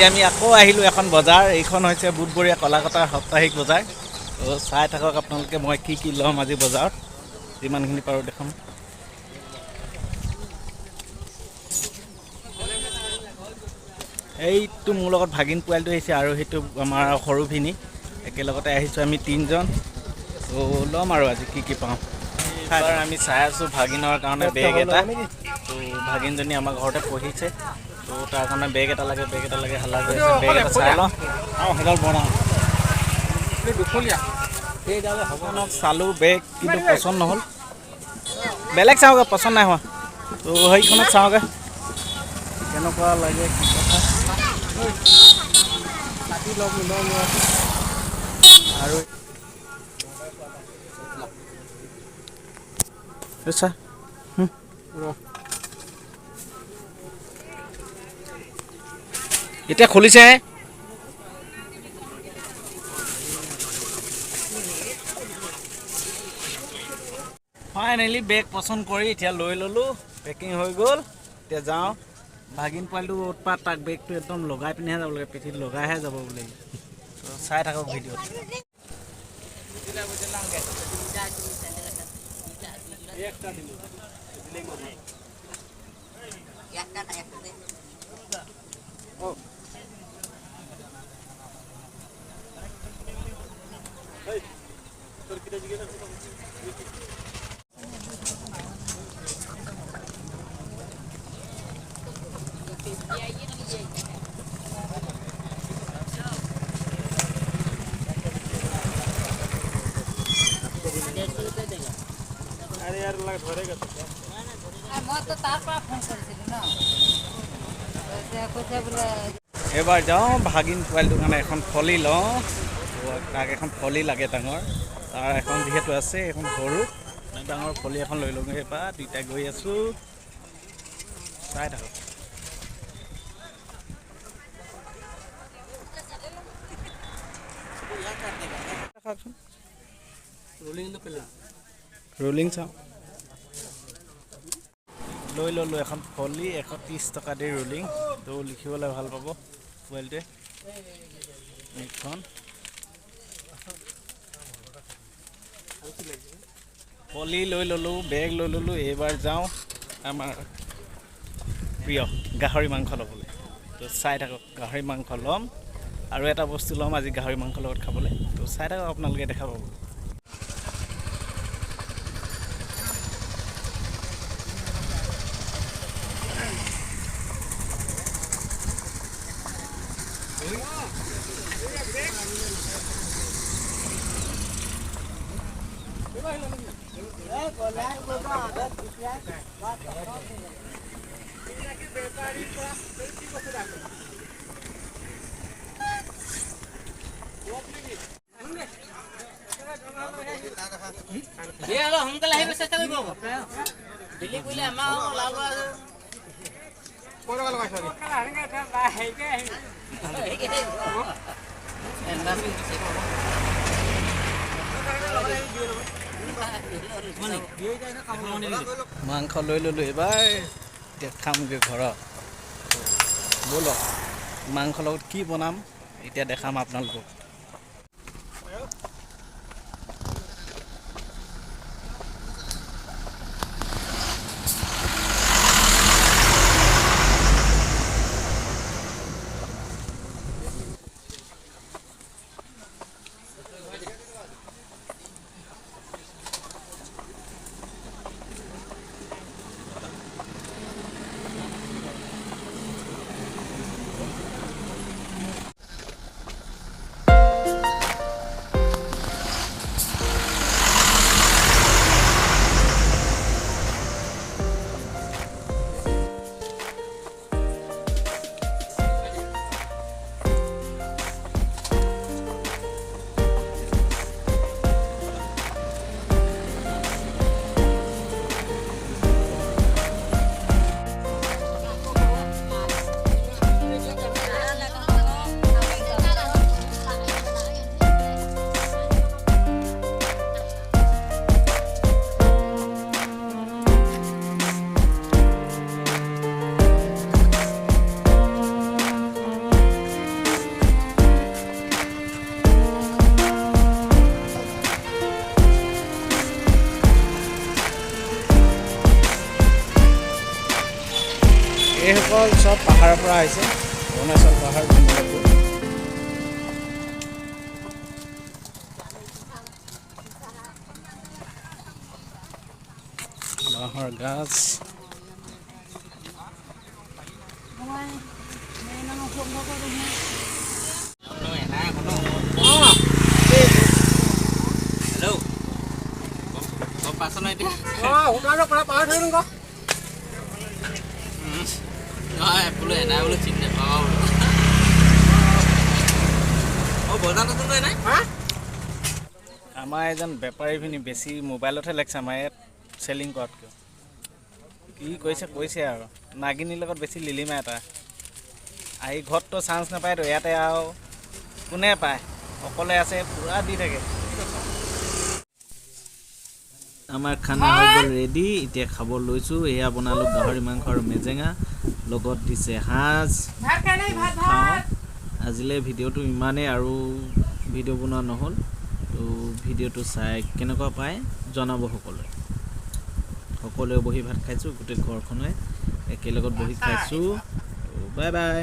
আমি আকৌ আহিলোঁ এখন বজাৰ। এইখন হৈছে বুধবৰীয়া কলাকতাৰ সাপ্তাহিক বজাৰ। তো চাই থাকক আপোনালোকে মই কি ল'ম আজি বজাৰত, যিমানখিনি পাৰোঁ দেখাম। এইটো মোৰ লগত ভাগিন পোৱালিটো আহিছে আৰু সেইটো আমাৰ সৰু ভিনি, একেলগতে আহিছোঁ আমি 3জন। তো ল'ম আৰু আজি কি পাওঁ। এবাৰ আমি চাই আছোঁ ভাগিনৰ কাৰণে বেগ এটা। তো ভাগিনজনী আমাৰ ঘৰতে পঢ়িছে, তো তাৰ কাৰণে বেগ এটা লাগে হাল্লা কৰি আছে। বেগ এটা চাই লওঁ। সেইডাল বনাওঁ সেইডাল হ'ব ন। চালোঁ বেগ, কিন্তু পচন্দ নহ'ল। বেলেগ চাওঁগৈ, পচন্দ নাই হোৱা। তো সেইখনত চাওঁগৈ কেনেকুৱা লাগে কি কথা। আৰু আচ্ছা এতিয়া খুলিছেহে। ফাইনেলি বেগ পচন্দ কৰি এতিয়া লৈ ল'লোঁ, পেকিং হৈ গ'ল। এতিয়া যাওঁ। ভাগিন পোৱালিটো উৎপাত, তাক বেগটো একদম লগাই পিনিহে যাব লাগে, পিঠিত লগাইহে যাব বোলে। তো চাই থাকক ভিডিঅ'ত। এবাৰ যাওঁ ভাগিন পোৱালিটোৰ কাৰণে এখন ফলি লওঁ। তাক এখন ফলি লাগে ডাঙৰ, তাৰ এখন যিহেতু আছে এখন সৰু ডাঙৰ ফলি এখন লৈ লওঁগৈ। এবাৰ দুইটাই গৈ আছোঁ, চাই থাকক। ৰোলিং চাওঁ। লৈ ল'লোঁ এখন ফলি 130 টকা দি ৰোলিং। তো লিখিবলৈ ভাল পাব পোৱালিটোৱে। এইখন ফলি লৈ ল'লোঁ, বেগ লৈ ল'লোঁ। এইবাৰ যাওঁ আমাৰ প্ৰিয় গাহৰি মাংস ল'বলৈ। তো চাই থাকক, গাহৰি মাংস ল'ম আৰু এটা বস্তু ল'ম আজি গাহৰি মাংসৰ লগত খাবলৈ। তো চাই থাকক, আপোনালোকে দেখা পাব। সোনকালে আহিব চেষ্টা কৰিব। দিল্লী কৰিলে আমাৰ মাংস লৈ ল'লোঁ। এবাৰ এতিয়া খামগৈ ঘৰত। ব'লক, মাংসৰ লগত কি বনাম এতিয়া দেখাম আপোনালোকক। এইসকল চব পাহাৰৰ পৰা আহিছে অৰুণাচল পাহাৰ ডিমাপুৰ বাঁহৰ গাছ আমাৰ এজন বেপাৰী পিনি বেছি মোবাইলতহে লেখছে আমাৰ ইয়াত চেলিং কৰাতকৈ কি কৈছে আৰু নাগিনীৰ লগত বেছি লিলিমা এটা আহি ঘৰততো চান্স নাপায়তো ইয়াতে আৰু কোনে পায় অকলে আছে পুৰা দি থাকে আমাৰ খানা হৈ গ'ল ৰেডি এতিয়া খাব লৈছোঁ এয়া বনালোঁ গাহৰি মাংস আৰু মেজেঙা লগত দিছে সাজ খাওঁ আজিলৈ ভিডিঅ'টো ইমানেই আৰু ভিডিঅ' বনোৱা নহ'ল তো ভিডিঅ'টো চাই কেনেকুৱা পায় জনাব সকলোৱে বহি ভাত খাইছোঁ গোটেই ঘৰখনে একেলগত বহি খাইছোঁ বাই বাই